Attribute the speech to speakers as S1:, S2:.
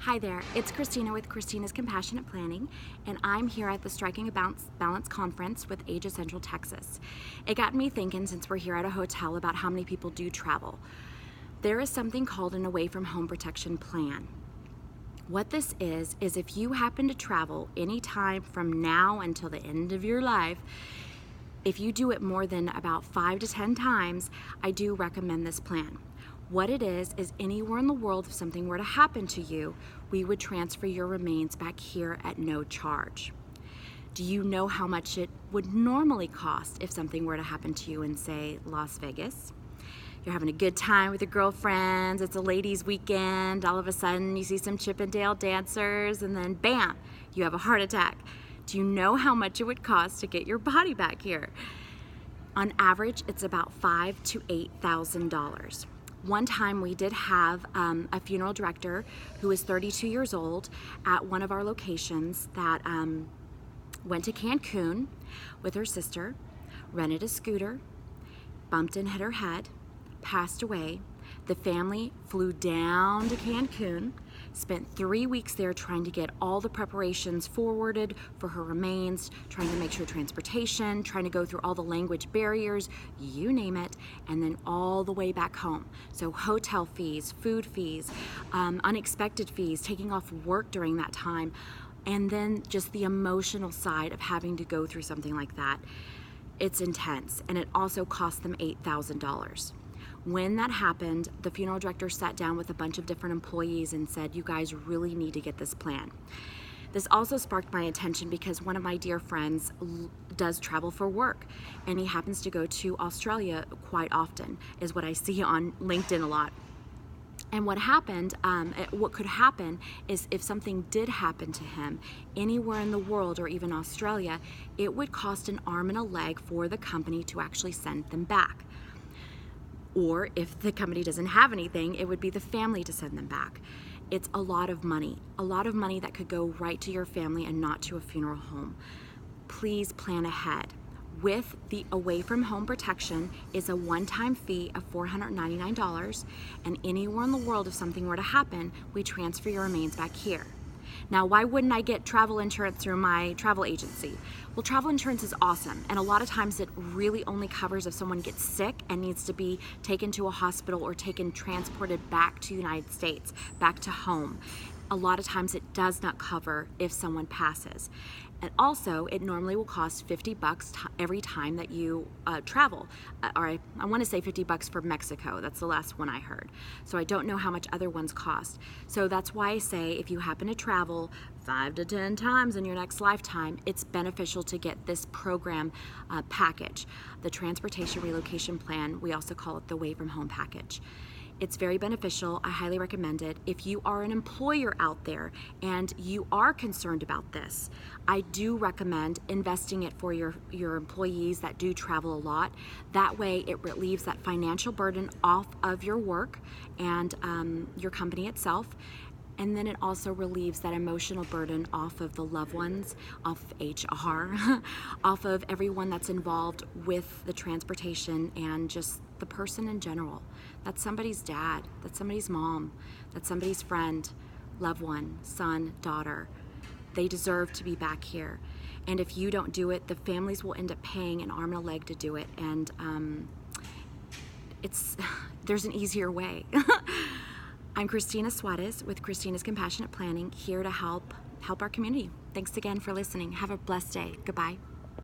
S1: Hi there, it's Christina with Christina's Compassionate Planning, and I'm here at the Striking a Balance Conference with Aegis Central Texas. It got me thinking, since we're here at a hotel, about how many people do travel. There is something called an Away from Home Protection Plan. What this is if you happen to travel anytime from now until the end of your life, if you do it more than about 5 to 10 times, I do recommend this plan. What it is anywhere in the world, if something were to happen to you, we would transfer your remains back here at no charge. Do you know how much it would normally cost if something were to happen to you in, say, Las Vegas? You're having a good time with your girlfriends, it's a ladies' weekend, all of a sudden you see some Chippendale dancers, and then bam, you have a heart attack. Do you know how much it would cost to get your body back here? On average, it's about $5,000 to $8,000. One time we did have a funeral director who was 32 years old at one of our locations that went to Cancun with her sister, rented a scooter, bumped and hit her head, passed away. The family flew down to Cancun, spent 3 weeks there trying to get all the preparations forwarded for her remains, trying to make sure transportation, trying to go through all the language barriers, you name it, and then all the way back home. So hotel fees, food fees, unexpected fees, taking off work during that time, and then just the emotional side of having to go through something like that. It's intense, and it also cost them $8,000. When that happened, the funeral director sat down with a bunch of different employees and said, you guys really need to get this plan. This also sparked my attention because one of my dear friends does travel for work, and he happens to go to Australia quite often, is what I see on LinkedIn a lot. And what happened, what could happen is if something did happen to him anywhere in the world or even Australia, it would cost an arm and a leg for the company to actually send them back. Or if the company doesn't have anything, it would be the family to send them back. It's a lot of money that could go right to your family and not to a funeral home. Please plan ahead. With the Away from Home Protection is a one-time fee of $499, and anywhere in the world if something were to happen, we transfer your remains back here. Now, why wouldn't I get travel insurance through my travel agency? Well, travel insurance is awesome, and a lot of times it really only covers if someone gets sick and needs to be taken to a hospital or transported back to the United States, back to home. A lot of times it does not cover if someone passes. And also, it normally will cost $50 every time that you travel. Or I want to say $50 for Mexico. That's the last one I heard. So I don't know how much other ones cost. So that's why I say if you happen to travel 5 to 10 times in your next lifetime, it's beneficial to get this program package. The Transportation Relocation Plan, we also call it the Away from Home Package. It's very beneficial. I highly recommend it. If you are an employer out there and you are concerned about this, I do recommend investing it for your employees that do travel a lot. That way it relieves that financial burden off of your work and your company itself. And then it also relieves that emotional burden off of the loved ones, off HR, off of everyone that's involved with the transportation and just the person in general. That's somebody's dad, that's somebody's mom, that's somebody's friend, loved one, son, daughter. They deserve to be back here. And if you don't do it, the families will end up paying an arm and a leg to do it. And there's an easier way. I'm Christina Suarez with Christina's Compassionate Planning, here to help our community. Thanks again for listening. Have a blessed day. Goodbye.